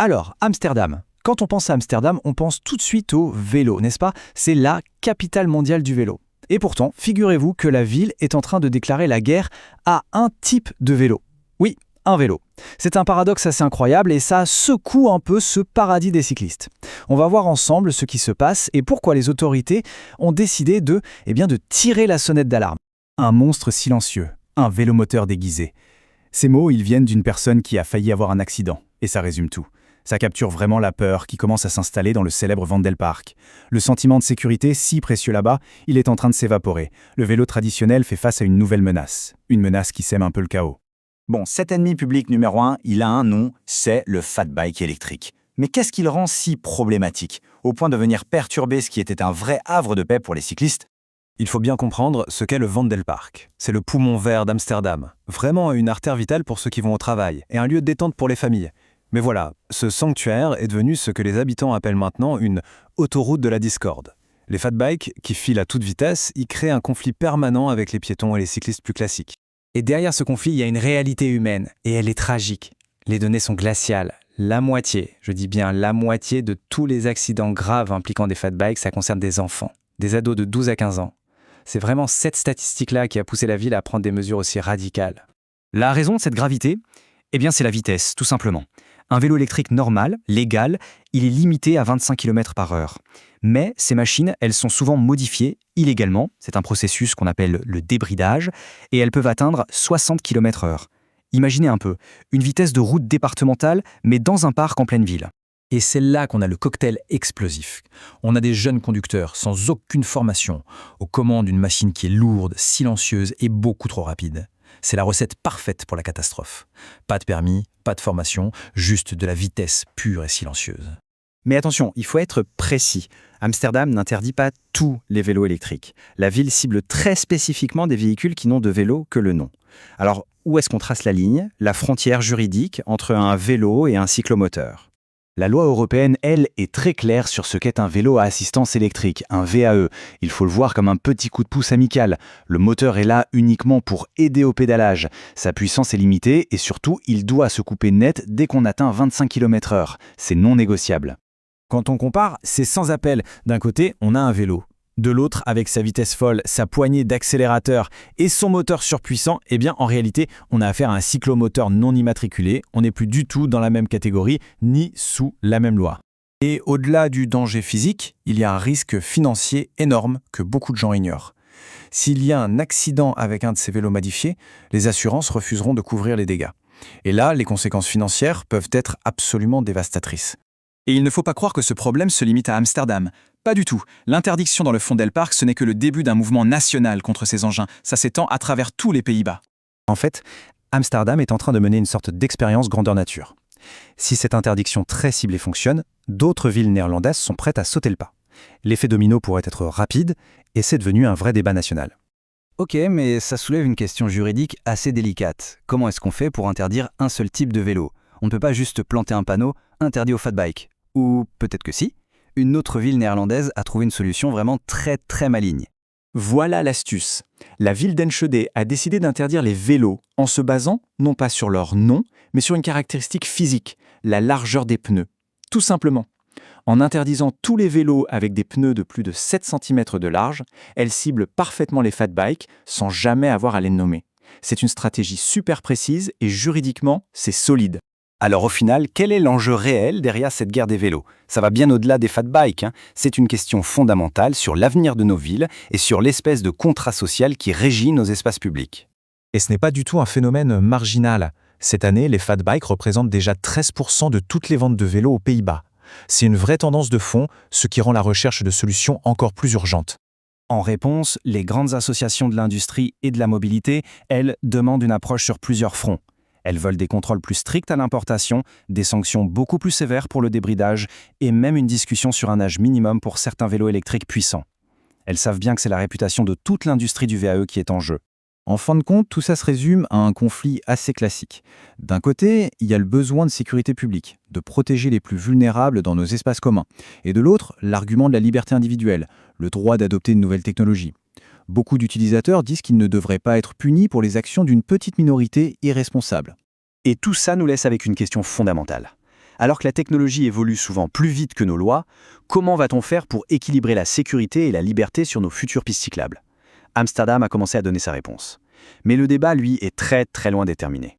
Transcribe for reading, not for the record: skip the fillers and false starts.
Alors, Amsterdam. Quand on pense à Amsterdam, on pense tout de suite au vélo, n'est-ce pas? C'est la capitale mondiale du vélo. Et pourtant, figurez-vous que la ville est en train de déclarer la guerre à un type de vélo. Oui, un vélo. C'est un paradoxe assez incroyable et ça secoue un peu ce paradis des cyclistes. On va voir ensemble ce qui se passe et pourquoi les autorités ont décidé de tirer la sonnette d'alarme. Un monstre silencieux, un vélomoteur déguisé. Ces mots, ils viennent d'une personne qui a failli avoir un accident, et ça résume tout. Ça capture vraiment la peur qui commence à s'installer dans le célèbre Vondelpark. Le sentiment de sécurité, si précieux là-bas, il est en train de s'évaporer. Le vélo traditionnel fait face à une nouvelle menace. Une menace qui sème un peu le chaos. Bon, cet ennemi public numéro 1, il a un nom, c'est le fat bike électrique. Mais qu'est-ce qui le rend si problématique, au point de venir perturber ce qui était un vrai havre de paix pour les cyclistes? Il faut bien comprendre ce qu'est le Vondelpark. C'est le poumon vert d'Amsterdam. Vraiment une artère vitale pour ceux qui vont au travail et un lieu de détente pour les familles. Mais voilà, ce sanctuaire est devenu ce que les habitants appellent maintenant une autoroute de la discorde. Les fat bikes, qui filent à toute vitesse, y créent un conflit permanent avec les piétons et les cyclistes plus classiques. Et derrière ce conflit, il y a une réalité humaine, et elle est tragique. Les données sont glaciales. La moitié, je dis bien la moitié de tous les accidents graves impliquant des fat bikes, ça concerne des enfants, des ados de 12 à 15 ans. C'est vraiment cette statistique-là qui a poussé la ville à prendre des mesures aussi radicales. La raison de cette gravité, c'est la vitesse, tout simplement. Un vélo électrique normal, légal, il est limité à 25 km/h. Mais ces machines, elles sont souvent modifiées illégalement. C'est un processus qu'on appelle le débridage, et elles peuvent atteindre 60 km/h. Imaginez un peu, une vitesse de route départementale, mais dans un parc en pleine ville. Et c'est là qu'on a le cocktail explosif. On a des jeunes conducteurs sans aucune formation, aux commandes d'une machine qui est lourde, silencieuse et beaucoup trop rapide. C'est la recette parfaite pour la catastrophe. Pas de permis, pas de formation, juste de la vitesse pure et silencieuse. Mais attention, il faut être précis. Amsterdam n'interdit pas tous les vélos électriques. La ville cible très spécifiquement des véhicules qui n'ont de vélo que le nom. Alors, où est-ce qu'on trace la ligne, la frontière juridique entre un vélo et un cyclomoteur? La loi européenne, elle, est très claire sur ce qu'est un vélo à assistance électrique, un VAE. Il faut le voir comme un petit coup de pouce amical. Le moteur est là uniquement pour aider au pédalage. Sa puissance est limitée et surtout, il doit se couper net dès qu'on atteint 25 km/h. C'est non négociable. Quand on compare, c'est sans appel. D'un côté, on a un vélo. De l'autre, avec sa vitesse folle, sa poignée d'accélérateur et son moteur surpuissant, en réalité, on a affaire à un cyclomoteur non immatriculé. On n'est plus du tout dans la même catégorie, ni sous la même loi. Et au-delà du danger physique, il y a un risque financier énorme que beaucoup de gens ignorent. S'il y a un accident avec un de ces vélos modifiés, les assurances refuseront de couvrir les dégâts. Et là, les conséquences financières peuvent être absolument dévastatrices. Et il ne faut pas croire que ce problème se limite à Amsterdam. Pas du tout. L'interdiction dans le Vondelpark, ce n'est que le début d'un mouvement national contre ces engins. Ça s'étend à travers tous les Pays-Bas. En fait, Amsterdam est en train de mener une sorte d'expérience grandeur nature. Si cette interdiction très ciblée fonctionne, d'autres villes néerlandaises sont prêtes à sauter le pas. L'effet domino pourrait être rapide et c'est devenu un vrai débat national. Ok, mais ça soulève une question juridique assez délicate. Comment est-ce qu'on fait pour interdire un seul type de vélo? On ne peut pas juste planter un panneau « interdit aux fat bike ». Ou peut-être que si. Une autre ville néerlandaise a trouvé une solution vraiment très très maligne. Voilà l'astuce. La ville d'Enschede a décidé d'interdire les vélos en se basant non pas sur leur nom, mais sur une caractéristique physique, la largeur des pneus. Tout simplement. En interdisant tous les vélos avec des pneus de plus de 7 cm de large, elle cible parfaitement les fat bikes sans jamais avoir à les nommer. C'est une stratégie super précise et juridiquement, c'est solide. Alors au final, quel est l'enjeu réel derrière cette guerre des vélos? Ça va bien au-delà des fat bikes. C'est une question fondamentale sur l'avenir de nos villes et sur l'espèce de contrat social qui régit nos espaces publics. Et ce n'est pas du tout un phénomène marginal. Cette année, les fat bikes représentent déjà 13% de toutes les ventes de vélos aux Pays-Bas. C'est une vraie tendance de fond, ce qui rend la recherche de solutions encore plus urgente. En réponse, les grandes associations de l'industrie et de la mobilité, elles, demandent une approche sur plusieurs fronts. Elles veulent des contrôles plus stricts à l'importation, des sanctions beaucoup plus sévères pour le débridage et même une discussion sur un âge minimum pour certains vélos électriques puissants. Elles savent bien que c'est la réputation de toute l'industrie du VAE qui est en jeu. En fin de compte, tout ça se résume à un conflit assez classique. D'un côté, il y a le besoin de sécurité publique, de protéger les plus vulnérables dans nos espaces communs. Et de l'autre, l'argument de la liberté individuelle, le droit d'adopter une nouvelle technologie. Beaucoup d'utilisateurs disent qu'ils ne devraient pas être punis pour les actions d'une petite minorité irresponsable. Et tout ça nous laisse avec une question fondamentale. Alors que la technologie évolue souvent plus vite que nos lois, comment va-t-on faire pour équilibrer la sécurité et la liberté sur nos futures pistes cyclables? Amsterdam a commencé à donner sa réponse. Mais le débat, lui, est très très loin d'être terminé.